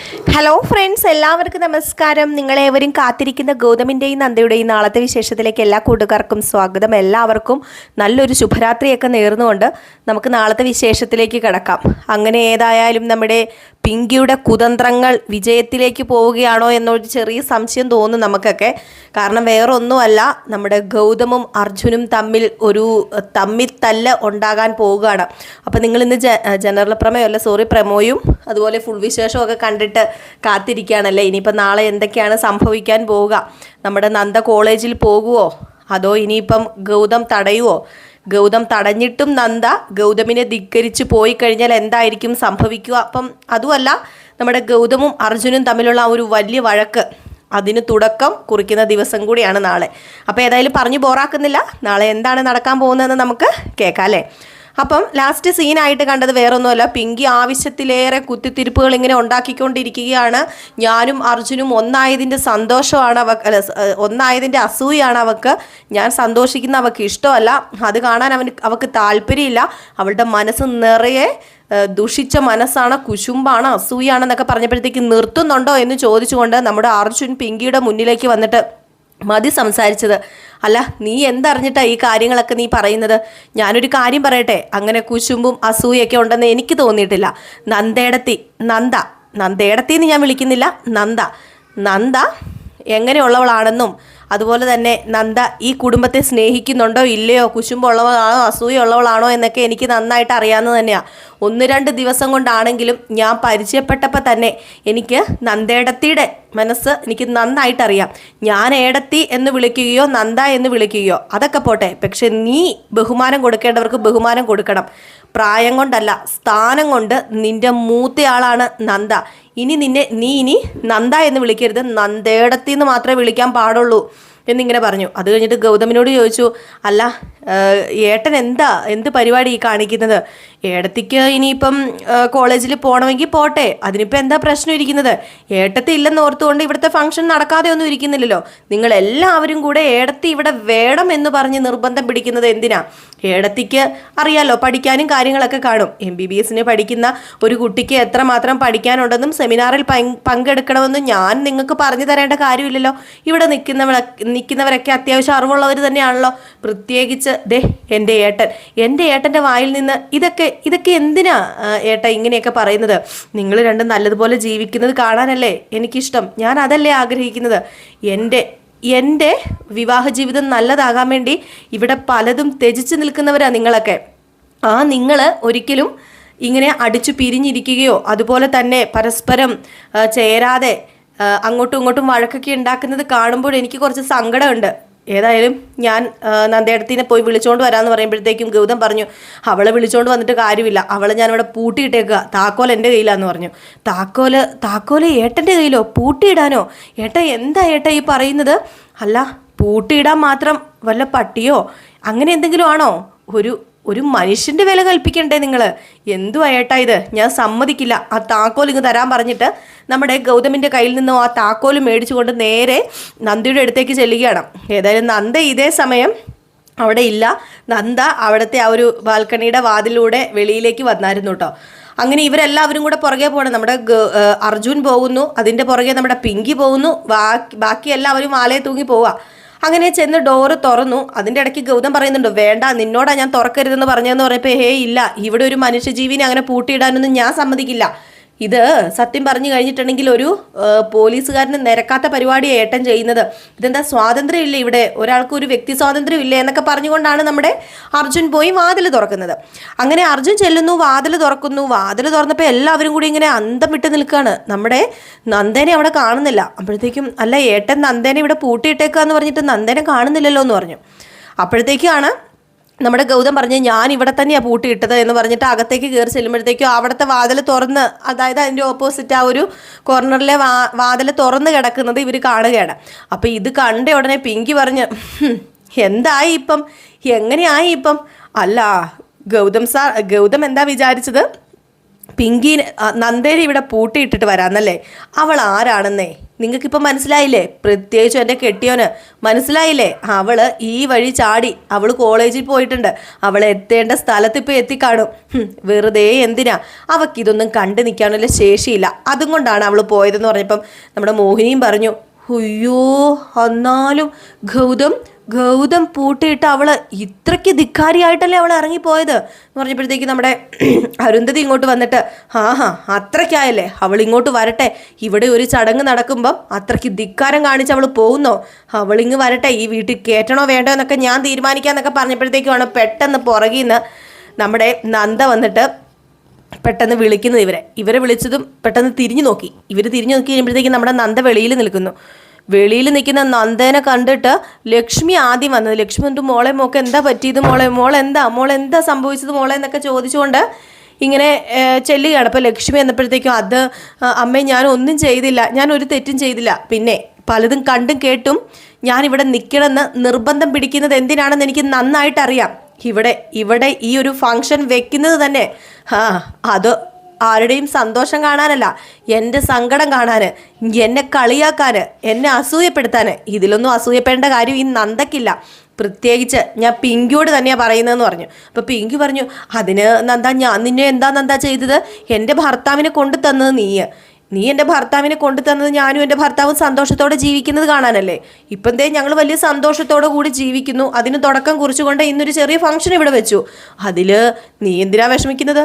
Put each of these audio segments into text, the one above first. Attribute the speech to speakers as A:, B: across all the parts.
A: Hello friends, എല്ലാവർക്കും നമസ്കാരം. നിങ്ങളേവരും കാത്തിരിക്കുന്ന ഗൗതമിൻ്റെയും നന്ദയുടെയും നാളത്തെ വിശേഷത്തിലേക്ക് എല്ലാ കൂട്ടുകാർക്കും സ്വാഗതം. എല്ലാവർക്കും നല്ലൊരു ശുഭരാത്രിയൊക്കെ നേർന്നുകൊണ്ട് നമുക്ക് നാളത്തെ വിശേഷത്തിലേക്ക് കിടക്കാം. അങ്ങനെ ഏതായാലും നമ്മുടെ പിങ്കിയുടെ കുതന്ത്രങ്ങൾ വിജയത്തിലേക്ക് പോവുകയാണോ എന്നൊരു ചെറിയ സംശയം തോന്നും നമുക്കൊക്കെ. കാരണം വേറൊന്നുമല്ല, നമ്മുടെ ഗൗതമും അർജുനും തമ്മിൽ ഒരു തമ്മിത്തല്ല് ഉണ്ടാകാൻ പോവുകയാണ്. അപ്പോൾ നിങ്ങളിന്ന് ജനറൽ പ്രമേയമല്ല, പ്രമോയും അതുപോലെ ഫുൾ വിശേഷമൊക്കെ കണ്ടിട്ട് കാത്തിരിക്കുകയാണല്ലേ. ഇനിയിപ്പോൾ നാളെ എന്തൊക്കെയാണ് സംഭവിക്കാൻ പോവുക? നമ്മുടെ നന്ദ കോളേജിൽ പോകുമോ, അതോ ഇനിയിപ്പം ഗൗതം തടയുമോ? ഗൗതം തടഞ്ഞിട്ടും നന്ദ ഗൗതമിനെ ധിക്കരിച്ച് പോയി കഴിഞ്ഞാൽ എന്തായിരിക്കും സംഭവിക്കുക? അപ്പം അതുമല്ല, നമ്മുടെ ഗൗതമും അർജുനും തമ്മിലുള്ള ആ ഒരു വലിയ വഴക്ക്, അതിന് തുടക്കം കുറിക്കുന്ന ദിവസം കൂടിയാണ് നാളെ. അപ്പോൾ ഏതായാലും പറഞ്ഞു ബോറാക്കുന്നില്ല, നാളെ എന്താണ് നടക്കാൻ പോകുന്നതെന്ന് നമുക്ക് കേൾക്കാം അല്ലേ. അപ്പം ലാസ്റ്റ് സീനായിട്ട് കണ്ടത് വേറൊന്നുമല്ല, പിങ്കി ആവശ്യത്തിലേറെ കുത്തിത്തിരിപ്പുകൾ ഇങ്ങനെ ഉണ്ടാക്കിക്കൊണ്ടിരിക്കുകയാണ്. ഞാനും അർജുനും ഒന്നായതിൻ്റെ സന്തോഷമാണ് ഒന്നായതിൻ്റെ അസൂയാണ് അവൾക്ക്. ഞാൻ സന്തോഷിക്കുന്ന അവൾക്ക് ഇഷ്ടമല്ല, അത് കാണാൻ അവൾക്ക് താല്പര്യമില്ല. അവളുടെ മനസ്സ് നിറയെ ദുഷിച്ച മനസ്സാണ്, കുശുമ്പാണ്, അസൂയാണെന്നൊക്കെ പറഞ്ഞപ്പോഴത്തേക്ക് നിർത്തുന്നുണ്ടോ എന്ന് ചോദിച്ചുകൊണ്ട് നമ്മുടെ അർജുൻ പിങ്കിയുടെ മുന്നിലേക്ക് വന്നിട്ട്, മതി സംസാരിച്ചത്. അല്ല, നീ എന്തറിഞ്ഞിട്ടാ ഈ കാര്യങ്ങളൊക്കെ നീ പറയുന്നത്? ഞാനൊരു കാര്യം പറയട്ടെ, അങ്ങനെ കുശുമ്പും അസൂയൊക്കെ ഉണ്ടെന്ന് എനിക്ക് തോന്നിയിട്ടില്ല. നന്ദേടത്തി എന്ന് ഞാൻ വിളിക്കുന്നില്ല, നന്ദ എങ്ങനെയുള്ളവളാണെന്നും അതുപോലെ തന്നെ നന്ദ ഈ കുടുംബത്തെ സ്നേഹിക്കുന്നുണ്ടോ ഇല്ലയോ, കുശുമ്പുള്ളവളാണോ അസൂയുള്ളവളാണോ എന്നൊക്കെ എനിക്ക് നന്നായിട്ട് അറിയാവുന്നത് തന്നെയാണ്. 1-2 ദിവസം കൊണ്ടാണെങ്കിലും ഞാൻ പരിചയപ്പെട്ടപ്പോൾ തന്നെ എനിക്ക് നന്ദേടത്തിയുടെ മനസ്സ് എനിക്ക് നന്നായിട്ടറിയാം. ഞാൻ ഏടത്തി എന്ന് വിളിക്കുകയോ നന്ദ എന്ന് വിളിക്കുകയോ അതൊക്കെ പോട്ടെ, പക്ഷെ നീ ബഹുമാനം കൊടുക്കേണ്ടവർക്ക് ബഹുമാനം കൊടുക്കണം. പ്രായം കൊണ്ടല്ല, സ്ഥാനം കൊണ്ട് നിന്റെ മൂത്തയാളാണ് നന്ദ. നീ ഇനി നന്ദ എന്ന് വിളിക്കരുത്, നന്ദേടത്തി എന്ന് മാത്രമേ വിളിക്കാൻ പാടുള്ളൂ എന്നിങ്ങനെ പറഞ്ഞു. അത് കഴിഞ്ഞിട്ട് ഗൗതമിനോട് ചോദിച്ചു, അല്ല ഏട്ടൻ എന്ത് പരിപാടി ഈ കാണിക്കുന്നത്? ഏടത്തിക്ക് ഇനിയിപ്പം കോളേജിൽ പോകണമെങ്കിൽ പോട്ടെ, അതിനിപ്പോൾ എന്താ പ്രശ്നം ഇരിക്കുന്നത്? ഏട്ടത്തി ഇല്ലെന്ന് ഓർത്തുകൊണ്ട് ഇവിടുത്തെ ഫംഗ്ഷൻ നടക്കാതെ ഒന്നും ഇരിക്കുന്നില്ലല്ലോ. നിങ്ങളെല്ലാവരും കൂടെ ഏടത്തി ഇവിടെ വേണം എന്ന് പറഞ്ഞ് നിർബന്ധം പിടിക്കുന്നത് എന്തിനാ? ഏടത്തിക്ക് അറിയാലോ, പഠിക്കാനും കാര്യങ്ങളൊക്കെ കാണും. MBBS പഠിക്കുന്ന ഒരു കുട്ടിക്ക് എത്രമാത്രം പഠിക്കാനുണ്ടെന്നും സെമിനാറിൽ പങ്കെടുക്കണമെന്നും ഞാൻ നിങ്ങൾക്ക് പറഞ്ഞു തരേണ്ട കാര്യമില്ലല്ലോ. ഇവിടെ നിൽക്കുന്നവരൊക്കെ അത്യാവശ്യം അറിവുള്ളവർ തന്നെയാണല്ലോ. പ്രത്യേകിച്ച് എൻ്റെ ഏട്ടൻ്റെ വായിൽ നിന്ന് ഇതൊക്കെ എന്തിനാ ഏട്ട ഇങ്ങനെയൊക്കെ പറയുന്നത്? നിങ്ങൾ രണ്ടും നല്ലതുപോലെ ജീവിക്കുന്നത് കാണാനല്ലേ എനിക്കിഷ്ടം. ഞാൻ അതല്ലേ ആഗ്രഹിക്കുന്നത്. എൻ്റെ വിവാഹ ജീവിതം നല്ലതാകാൻ വേണ്ടി ഇവിടെ പലതും ത്യജിച്ച് നിൽക്കുന്നവരാ നിങ്ങളൊക്കെ. നിങ്ങൾ ഒരിക്കലും ഇങ്ങനെ അടിച്ചു പിരിഞ്ഞിരിക്കുകയോ അതുപോലെ തന്നെ പരസ്പരം ചേരാതെ അങ്ങോട്ടും ഇങ്ങോട്ടും വഴക്കൊക്കെ ഉണ്ടാക്കുന്നത് കാണുമ്പോൾ എനിക്ക് കുറച്ച് സങ്കടമുണ്ട്. ഏതായാലും ഞാൻ നന്ദേടത്തിനെ പോയി വിളിച്ചുകൊണ്ട് വരാമെന്ന് പറയുമ്പോഴത്തേക്കും ഗൗതം പറഞ്ഞു, അവളെ വിളിച്ചുകൊണ്ട് വന്നിട്ട് കാര്യമില്ല, അവളെ ഞാനിവിടെ പൂട്ടിയിട്ടേക്കുക, താക്കോൽ എൻ്റെ കയ്യിലാന്ന് പറഞ്ഞു. താക്കോല് ഏട്ടൻ്റെ കയ്യിലോ? പൂട്ടിയിടാനോ? എന്താ ഈ പറയുന്നത്? അല്ല, പൂട്ടിയിടാൻ മാത്രം വല്ല പട്ടിയോ അങ്ങനെ എന്തെങ്കിലും ആണോ? ഒരു മനുഷ്യൻ്റെ വില കൽപ്പിക്കണ്ടേ നിങ്ങൾ? എന്തുവാ ഏട്ടാ ഇത്? ഞാൻ സമ്മതിക്കില്ല. ആ താക്കോൽ ഇങ്ങ് തരാൻ പറഞ്ഞിട്ട് നമ്മുടെ ഗൗതമിൻ്റെ കയ്യിൽ നിന്നും ആ താക്കോൽ മേടിച്ചുകൊണ്ട് നേരെ നന്ദയുടെ അടുത്തേക്ക് ചെല്ലുകയാണ്. ഏതായാലും നന്ദ ഇതേ സമയം അവിടെ ഇല്ല. നന്ദ അവിടുത്തെ ആ ഒരു ബാൽക്കണിയുടെ വാതിലൂടെ വെളിയിലേക്ക് വന്നായിരുന്നു കേട്ടോ. അങ്ങനെ ഇവരെല്ലാവരും കൂടെ പുറകെ പോകണം. നമ്മുടെ അർജുൻ പോകുന്നു, അതിൻ്റെ പുറകെ നമ്മുടെ പിങ്കി പോകുന്നു, ബാക്കി എല്ലാവരും വാലയെ തൂങ്ങി പോവുക. അങ്ങനെ ചെന്ന് ഡോറ് തുറന്നു. അതിൻ്റെ ഇടയ്ക്ക് ഗൗതം പറയുന്നുണ്ട്, വേണ്ട, നിന്നോടാ ഞാൻ തുറക്കരുതെന്ന് പറഞ്ഞതെന്ന് പറഞ്ഞപ്പോൾ, ഇല്ല, ഇവിടെ ഒരു മനുഷ്യജീവിനെ അങ്ങനെ പൂട്ടിയിടാനൊന്നും ഞാൻ സമ്മതിക്കില്ല. ഇത് സത്യം പറഞ്ഞു കഴിഞ്ഞിട്ടുണ്ടെങ്കിൽ ഒരു പോലീസുകാരന് നിരക്കാത്ത പരിപാടിയാണ് ഏട്ടൻ ചെയ്യുന്നത്. ഇതെന്താ സ്വാതന്ത്ര്യം ഇല്ലേ ഇവിടെ? ഒരാൾക്ക് ഒരു വ്യക്തി സ്വാതന്ത്ര്യം ഇല്ലേ എന്നൊക്കെ പറഞ്ഞുകൊണ്ടാണ് നമ്മുടെ അർജുൻ പോയി വാതിൽ തുറക്കുന്നത്. അങ്ങനെ അർജുൻ ചെല്ലുന്നു, വാതിൽ തുറക്കുന്നു. വാതിൽ തുറന്നപ്പോൾ എല്ലാവരും കൂടി ഇങ്ങനെ അന്തം വിട്ട് നിൽക്കുകയാണ്. നമ്മുടെ നന്ദേനെ അവിടെ കാണുന്നില്ല. അപ്പോഴത്തേക്കും, അല്ല ഏട്ടൻ നന്ദേനെ ഇവിടെ പൂട്ടിയിട്ടേക്കുക എന്ന് പറഞ്ഞിട്ട് നന്ദേനെ കാണുന്നില്ലല്ലോ എന്ന് പറഞ്ഞു. അപ്പോഴത്തേക്കാണ് നമ്മുടെ ഗൗതം പറഞ്ഞ്, ഞാൻ ഇവിടെ തന്നെയാണ് പൂട്ടിയിട്ടത് എന്ന് പറഞ്ഞിട്ട് അകത്തേക്ക് കയറി ചെല്ലുമ്പോഴത്തേക്കും അവിടുത്തെ വാതിൽ തുറന്ന്, അതായത് അതിൻ്റെ ഓപ്പോസിറ്റ് ആ ഒരു കോർണറിലെ വാതിൽ തുറന്ന് കിടക്കുന്നത് ഇവർ കാണുകയാണ്. അപ്പോൾ ഇത് കണ്ട ഉടനെ പിങ്കി പറഞ്ഞ്, എന്തായി ഇപ്പം? എങ്ങനെയായി ഇപ്പം? അല്ല ഗൗതം എന്താ വിചാരിച്ചത്? നന്ദേനെ ഇവിടെ പൂട്ടിയിട്ടിട്ട് വരാന്നല്ലേ? അവൾ ആരാണെന്നേ നിങ്ങൾക്കിപ്പോൾ മനസ്സിലായില്ലേ? പ്രത്യേകിച്ചും എൻ്റെ കെട്ടിയോന് മനസ്സിലായില്ലേ? അവള് ഈ വഴി ചാടി അവൾ കോളേജിൽ പോയിട്ടുണ്ട്. അവൾ എത്തേണ്ട സ്ഥലത്ത് ഇപ്പോൾ എത്തിക്കാണും. വെറുതെ എന്തിനാ? അവൾക്കിതൊന്നും കണ്ടു നിൽക്കാനുള്ള ശേഷിയില്ല, അതും കൊണ്ടാണ് അവൾ പോയതെന്ന് പറഞ്ഞപ്പം നമ്മുടെ മോഹിനിയും പറഞ്ഞു, അയ്യോ എന്നാലും ഗൗതം പൂട്ടിയിട്ട് അവള് ഇത്രയ്ക്ക് ധിക്കാരിയായിട്ടല്ലേ അവൾ ഇറങ്ങിപ്പോയത് എന്ന് പറഞ്ഞപ്പോഴത്തേക്ക് നമ്മുടെ അരുന്ധതി ഇങ്ങോട്ട് വന്നിട്ട്, അത്രയ്ക്കായല്ലേ, അവൾ ഇങ്ങോട്ട് വരട്ടെ, ഇവിടെ ഒരു ചടങ്ങ് നടക്കുമ്പം അത്രയ്ക്ക് ധിക്കാരം കാണിച്ച് അവൾ പോകുന്നോ? അവളിങ്ങ് വരട്ടെ, ഈ വീട്ടിൽ കയറ്റണോ വേണ്ടോ എന്നൊക്കെ ഞാൻ തീരുമാനിക്കാന്നൊക്കെ പറഞ്ഞപ്പോഴത്തേക്കുമാണ് പെട്ടെന്ന് പുറകിൽ നിന്ന് നമ്മുടെ നന്ദ വന്നിട്ട് പെട്ടെന്ന് വിളിക്കുന്നത്. ഇവരെ വിളിച്ചതും പെട്ടെന്ന് തിരിഞ്ഞു നോക്കി. ഇവർ തിരിഞ്ഞു നോക്കി കഴിയുമ്പോഴത്തേക്കും നമ്മുടെ നന്ദ വെളിയിൽ നിൽക്കുന്നു. വെളിയിൽ നിൽക്കുന്ന നന്ദേനെ കണ്ടിട്ട് ലക്ഷ്മി ആദ്യം വന്നത്. ലക്ഷ്മി എന്നിട്ട് മോൾക്ക് എന്താ പറ്റിയത്, മോളെന്താ സംഭവിച്ചത് മോളെ എന്നൊക്കെ ചോദിച്ചുകൊണ്ട് ഇങ്ങനെ ചെല്ലുകയാണ്. അപ്പോൾ ലക്ഷ്മി എന്നപ്പോഴത്തേക്കും അമ്മേ ഞാൻ ഒന്നും ചെയ്തില്ല, ഞാൻ ഒരു തെറ്റും ചെയ്തില്ല. പിന്നെ പലതും കണ്ടും കേട്ടും ഞാനിവിടെ നിൽക്കണമെന്ന് നിർബന്ധം പിടിക്കുന്നത് എന്തിനാണെന്ന് എനിക്ക് നന്നായിട്ടറിയാം. ഇവിടെ ഈ ഒരു ഫംഗ്ഷൻ വെക്കുന്നത് തന്നെ അത് ആരുടെയും സന്തോഷം കാണാനല്ല, എൻ്റെ സങ്കടം കാണാൻ, എന്നെ കളിയാക്കാൻ, എന്നെ അസൂയപ്പെടുത്താൻ. ഇതിലൊന്നും അസൂയപ്പെടേണ്ട കാര്യം ഈ നന്ദക്കില്ല. പ്രത്യേകിച്ച് ഞാൻ പിങ്കിയോട് തന്നെയാണ് പറയുന്നതെന്ന് പറഞ്ഞു. അപ്പോൾ പിങ്കി പറഞ്ഞു, അതിന് നന്ദ ഞാൻ നിന്നെ എന്താ നന്ദ ചെയ്തത്? എൻ്റെ ഭർത്താവിനെ കൊണ്ടു തന്നത് നീ എൻ്റെ ഭർത്താവിനെ കൊണ്ടു തന്നത് ഞാനും എൻ്റെ ഭർത്താവും സന്തോഷത്തോടെ ജീവിക്കുന്നത് കാണാനല്ലേ? ഇപ്പം ഞങ്ങൾ വലിയ സന്തോഷത്തോടെ കൂടി ജീവിക്കുന്നു. അതിന് തുടക്കം കുറിച്ചുകൊണ്ട് ഇന്നൊരു ചെറിയ ഫംഗ്ഷൻ ഇവിടെ വെച്ചു. അതിൽ നീ എന്തിനാ വിഷമിക്കുന്നത്?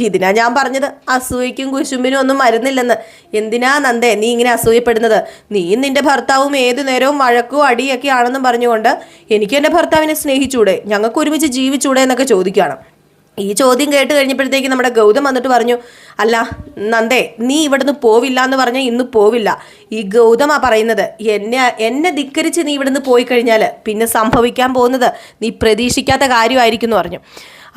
A: ഇതിനാ ഞാൻ പറഞ്ഞത്, അസൂയയ്ക്കും കുശുമ്പിനും ഒന്നും മരുന്നില്ലെന്ന്. എന്തിനാ നന്ദേ നീ ഇങ്ങനെ അസൂയപ്പെടുന്നത്? നീയും നിൻ്റെ ഭർത്താവും ഏതു നേരവും വഴക്കും അടിയൊക്കെ ആണെന്നും പറഞ്ഞുകൊണ്ട് എനിക്ക് എൻ്റെ ഭർത്താവിനെ സ്നേഹിച്ചൂടെ, ഞങ്ങൾക്ക് ഒരുമിച്ച് ജീവിച്ചൂടെ എന്നൊക്കെ ചോദിക്കുകയാണ്. ഈ ചോദ്യം കേട്ട് കഴിഞ്ഞപ്പോഴത്തേക്ക് നമ്മുടെ ഗൗതം വന്നിട്ട് പറഞ്ഞു, അല്ല നന്ദേ നീ ഇവിടുന്ന് പോവില്ല എന്ന് പറഞ്ഞാൽ ഇന്ന് പോവില്ല. ഈ ഗൗതമാ പറയുന്നത്, എന്നെ ധിക്കരിച്ച് നീ ഇവിടുന്ന് പോയി കഴിഞ്ഞാൽ പിന്നെ സംഭവിക്കാൻ പോകുന്നത് നീ പ്രതീക്ഷിക്കാത്ത കാര്യമായിരിക്കും എന്ന് പറഞ്ഞു.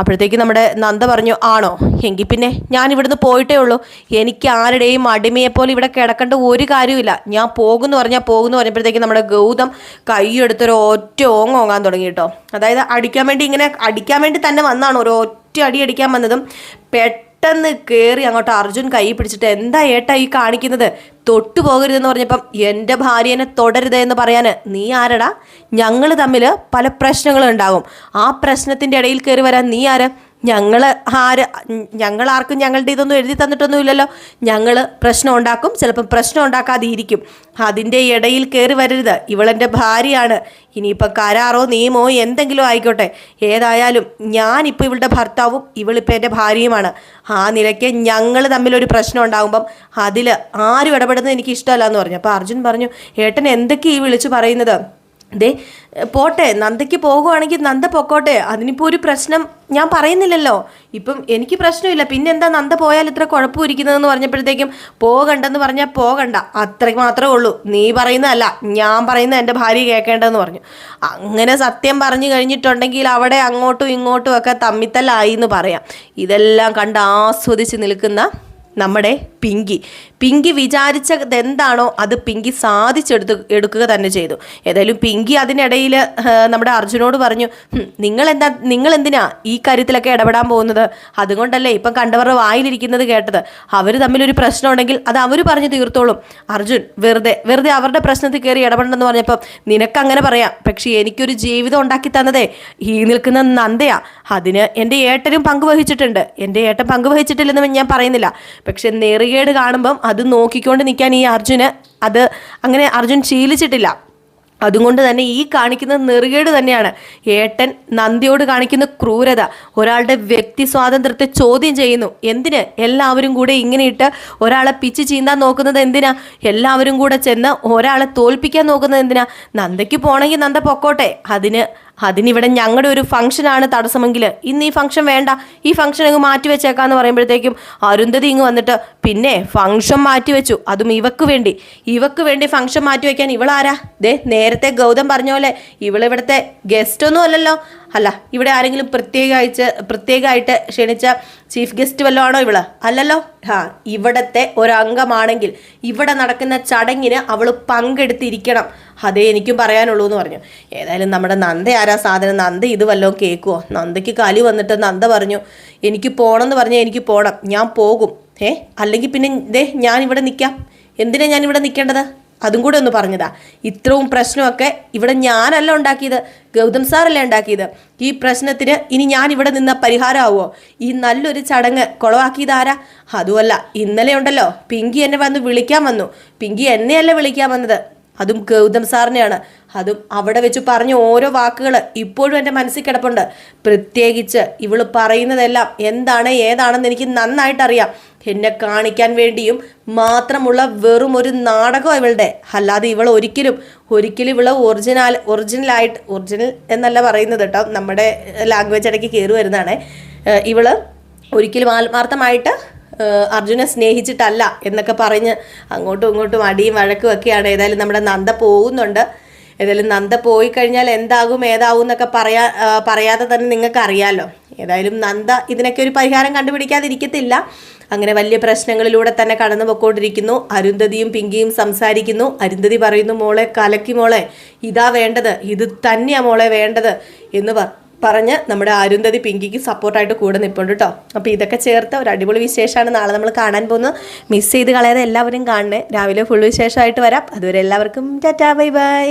A: അപ്പോഴത്തേക്ക് നമ്മുടെ നന്ദ പറഞ്ഞു, ആണോ എങ്കിൽ പിന്നെ ഞാൻ ഇവിടുന്ന് പോയിട്ടേ ഉള്ളൂ. എനിക്ക് ആരുടെയും അടിമയെപ്പോലെ ഇവിടെ കിടക്കേണ്ട ഒരു കാര്യമില്ല. ഞാൻ പോകുന്നു പറഞ്ഞപ്പോഴത്തേക്ക് നമ്മുടെ ഗൗതം കൈയെടുത്തൊരു ഒറ്റ ഓങ്ങാൻ തുടങ്ങി കേട്ടോ. അതായത് അടിക്കാൻ വേണ്ടി തന്നെ വന്നാണ്, ഒരു ഒറ്റ അടി അടിക്കാൻ വന്നതും പെട്ടെന്ന് കയറി അങ്ങോട്ട് അർജുൻ കൈ പിടിച്ചിട്ട്, എന്താ ഏട്ടാ ഈ കാണിക്കുന്നത്? തൊട്ടു പോകരുതെന്ന് പറഞ്ഞപ്പം, എൻ്റെ ഭാര്യനെ തൊടരുത് എന്ന് പറയാൻ നീ ആരടാ? ഞങ്ങൾ തമ്മിൽ പല പ്രശ്നങ്ങളും ഉണ്ടാകും, ആ പ്രശ്നത്തിൻ്റെ ഇടയിൽ കയറി വരാൻ നീ ആര്? ഞങ്ങളാർക്കും ഞങ്ങളുടെ ഇതൊന്നും എഴുതി തന്നിട്ടൊന്നുമില്ലല്ലോ. ഞങ്ങൾ പ്രശ്നം ഉണ്ടാക്കും, ചിലപ്പം പ്രശ്നം ഉണ്ടാക്കാതെ ഇരിക്കും. അതിൻ്റെ ഇടയിൽ കയറി വരരുത്. ഇവളെൻ്റെ ഭാര്യയാണ്. ഇനിയിപ്പോൾ കരാറോ നിയമോ എന്തെങ്കിലും ആയിക്കോട്ടെ, ഏതായാലും ഞാനിപ്പോൾ ഇവളുടെ ഭർത്താവും ഇവളിപ്പോൾ എൻ്റെ ഭാര്യയുമാണ്. ആ നിലയ്ക്ക് ഞങ്ങൾ തമ്മിലൊരു പ്രശ്നം ഉണ്ടാകുമ്പം അതിൽ ആരും ഇടപെടുന്നത് എനിക്ക് ഇഷ്ടമല്ല എന്ന് പറഞ്ഞു. അപ്പോൾ അർജുൻ പറഞ്ഞു, ഏട്ടൻ എന്തൊക്കെയാണ് ഈ വിളിച്ചു പറയുന്നത്? പോട്ടെ, നന്ദയ്ക്ക് പോകുവാണെങ്കിൽ നന്ദ പൊക്കോട്ടെ, അതിനിപ്പോൾ ഒരു പ്രശ്നം ഞാൻ പറയുന്നില്ലല്ലോ. ഇപ്പം എനിക്ക് പ്രശ്നമില്ല, പിന്നെ എന്താ നന്ദ പോയാൽ ഇത്ര കുഴപ്പമിരിക്കുന്നതെന്ന് പറഞ്ഞപ്പോഴത്തേക്കും, പോകണ്ടെന്ന് പറഞ്ഞാൽ പോകണ്ട, അത്രയ്ക്ക് മാത്രമേ ഉള്ളൂ. നീ പറയുന്നതല്ല, ഞാൻ പറയുന്നത് എൻ്റെ ഭാര്യ കേൾക്കേണ്ടതെന്ന് പറഞ്ഞു. അങ്ങനെ സത്യം പറഞ്ഞു കഴിഞ്ഞിട്ടുണ്ടെങ്കിൽ അവിടെ അങ്ങോട്ടും ഇങ്ങോട്ടും ഒക്കെ തമ്മിത്തല്ലായി എന്ന് പറയാം. ഇതെല്ലാം കണ്ട് ആസ്വദിച്ച് നിൽക്കുന്ന നമ്മുടെ പിങ്കി വിചാരിച്ചത് എന്താണോ അത് പിങ്കി എടുക്കുക തന്നെ ചെയ്തു. ഏതായാലും പിങ്കി അതിനിടയിൽ നമ്മുടെ അർജുനോട് പറഞ്ഞു, നിങ്ങൾ എന്തിനാ ഈ കാര്യത്തിലൊക്കെ ഇടപെടാൻ പോകുന്നത്? അതുകൊണ്ടല്ലേ ഇപ്പം കണ്ടവരുടെ വായിലിരിക്കുന്നത് കേട്ടത്. അവർ തമ്മിലൊരു പ്രശ്നം ഉണ്ടെങ്കിൽ അത് അവർ പറഞ്ഞു തീർത്തോളും. അർജുൻ വെറുതെ അവരുടെ പ്രശ്നത്തിൽ കയറി ഇടപെടണമെന്ന് പറഞ്ഞപ്പം നിനക്കങ്ങനെ പറയാം, പക്ഷേ എനിക്കൊരു ജീവിതം ഉണ്ടാക്കി തന്നതേ ഈ നിൽക്കുന്ന നന്ദയാ. അതിന് എൻ്റെ ഏട്ടനും പങ്കുവഹിച്ചിട്ടുണ്ട്. എൻ്റെ ഏട്ടൻ പങ്കുവഹിച്ചിട്ടില്ലെന്ന് ഞാൻ പറയുന്നില്ല, പക്ഷെ നെറുകേട് കാണുമ്പം അത് നോക്കിക്കൊണ്ട് നിൽക്കാൻ ഈ അർജുൻ ശീലിച്ചിട്ടില്ല. അതുകൊണ്ട് തന്നെ ഈ കാണിക്കുന്ന നെറുകേട് തന്നെയാണ് ഏട്ടൻ നന്ദിയോട് കാണിക്കുന്ന ക്രൂരത. ഒരാളുടെ വ്യക്തി സ്വാതന്ത്ര്യത്തെ ചോദ്യം ചെയ്യുന്നു. എന്തിന് എല്ലാവരും കൂടെ ഇങ്ങനെയിട്ട് ഒരാളെ പിച്ച് ചീന്താൻ നോക്കുന്നത് എന്തിനാ? എല്ലാവരും കൂടെ ചെന്ന് ഒരാളെ തോൽപ്പിക്കാൻ നോക്കുന്നത് എന്തിനാ? നന്ദയ്ക്ക് പോണെങ്കിൽ നന്ദ പൊക്കോട്ടെ, അതിനിവിടെ ഞങ്ങളുടെ ഒരു ഫംഗ്ഷനാണ് തടസ്സമെങ്കിൽ ഇന്ന് ഈ ഫംഗ്ഷൻ വേണ്ട, ഈ ഫംഗ്ഷൻ അങ്ങ് മാറ്റി വെച്ചേക്കാന്ന് പറയുമ്പോഴത്തേക്കും അരുന്ധതി ഇങ്ങ് വന്നിട്ട്, പിന്നെ ഫംഗ്ഷൻ മാറ്റി വെച്ചു, അതും ഇവക്ക് വേണ്ടി ഫംഗ്ഷൻ മാറ്റി വെക്കാൻ ഇവളാരാ? നേരത്തെ ഗൗതം പറഞ്ഞ പോലെ ഇവളിവിടുത്തെ ഗസ്റ്റ് ഒന്നും അല്ലല്ലോ. അല്ല ഇവിടെ ആരെങ്കിലും പ്രത്യേകമായിട്ട് ക്ഷണിച്ച ചീഫ് ഗസ്റ്റ് വല്ലതും ആണോ ഇവള്? അല്ലല്ലോ. ഇവിടത്തെ ഒരംഗമാണെങ്കിൽ ഇവിടെ നടക്കുന്ന ചടങ്ങിന് അവൾ പങ്കെടുത്തിരിക്കണം, അതേ എനിക്കും പറയാനുള്ളൂ എന്ന് പറഞ്ഞു. ഏതായാലും നമ്മുടെ നന്ദ ആരാ സാധനം, നന്ദ ഇത് വല്ലതും കേൾക്കുമോ? നന്ദയ്ക്ക് കലി വന്നിട്ട് നന്ദ പറഞ്ഞു എനിക്ക് പോകണം എന്ന് പറഞ്ഞാൽ എനിക്ക് പോകണം, ഞാൻ പോകും. അല്ലെങ്കിൽ പിന്നെ ഞാൻ ഇവിടെ നിൽക്കാം, എന്തിനാ ഞാൻ ഇവിടെ നിൽക്കേണ്ടത്? അതും കൂടെ ഒന്ന് പറഞ്ഞതാ. ഇത്രയും പ്രശ്നമൊക്കെ ഇവിടെ ഞാനല്ല ഉണ്ടാക്കിയത്, ഗൗതം സാറല്ലേ ഉണ്ടാക്കിയത്. ഈ പ്രശ്നത്തിന് ഇനി ഞാൻ ഇവിടെ നിന്ന പരിഹാരമാവോ? ഈ നല്ലൊരു ചടങ്ങ് കുളവാക്കിയത് ആരാ? അതുമല്ല, ഇന്നലെ ഉണ്ടല്ലോ പിങ്കി എന്നെ വന്ന് വിളിക്കാൻ വന്നു. പിങ്കി എന്നെയല്ല വിളിക്കാൻ വന്നത്, അതും ഗൗതം സാറിനെയാണ്. അതും അവിടെ വെച്ച് പറഞ്ഞ ഓരോ വാക്കുകൾ ഇപ്പോഴും എൻ്റെ മനസ്സിൽ കിടപ്പുണ്ട്. പ്രത്യേകിച്ച് ഇവള് പറയുന്നതെല്ലാം എന്താണ് ഏതാണെന്ന് എനിക്ക് നന്നായിട്ടറിയാം. എന്നെ കാണിക്കാൻ വേണ്ടിയും മാത്രമുള്ള വെറും ഒരു നാടകം ഇവളുടെ. അല്ലാതെ ഇവൾ ഒരിക്കലും ഇവള് ഒറിജിനൽ എന്നല്ല പറയുന്നത് കേട്ടോ, നമ്മുടെ ലാംഗ്വേജ് ഇടയ്ക്ക് കയറി വരുന്നതാണ്. ഇവള് ഒരിക്കലും ആത്മാർത്ഥമായിട്ട് അർജുനെ സ്നേഹിച്ചിട്ടല്ല എന്നൊക്കെ പറഞ്ഞ് അങ്ങോട്ടും ഇങ്ങോട്ടും അടിയും വഴക്കും ഒക്കെയാണ്. ഏതായാലും നമ്മുടെ നന്ദ പോകുന്നുണ്ട്. ഏതായാലും നന്ദ പോയി കഴിഞ്ഞാൽ എന്താകും ഏതാവും എന്നൊക്കെ പറയാതെ തന്നെ നിങ്ങൾക്ക് അറിയാമല്ലോ. ഏതായാലും നന്ദ ഇതിനൊക്കെ ഒരു പരിഹാരം കണ്ടുപിടിക്കാതിരിക്കത്തില്ല. അങ്ങനെ വലിയ പ്രശ്നങ്ങളിലൂടെ തന്നെ കടന്നു പോയിക്കൊണ്ടിരിക്കുന്നു. അരുന്ധതിയും പിങ്കിയും സംസാരിക്കുന്നു. അരുന്ധതി പറയുന്നു മോളെ കലക്കി മോളെ, ഇതാ വേണ്ടത്, ഇത് തന്നെയാ മോളെ വേണ്ടത് എന്ന് പറഞ്ഞ് നമ്മുടെ അരുന്ധതി പിങ്കിക്ക് സപ്പോർട്ടായിട്ട് കൂടെ നിൽപ്പുണ്ട് കേട്ടോ. അപ്പോൾ ഇതൊക്കെ ചേർത്ത് ഒരു അടിപൊളി വിശേഷമാണ് നാളെ നമ്മൾ കാണാൻ പോകുന്നത്. മിസ് ചെയ്ത് കളയാതെ എല്ലാവരും കാണണേ. രാവിലെ ഫുൾ വിശേഷമായിട്ട് വരാം. അതുവരെ എല്ലാവർക്കും ടാറ്റാ ബൈ ബൈ.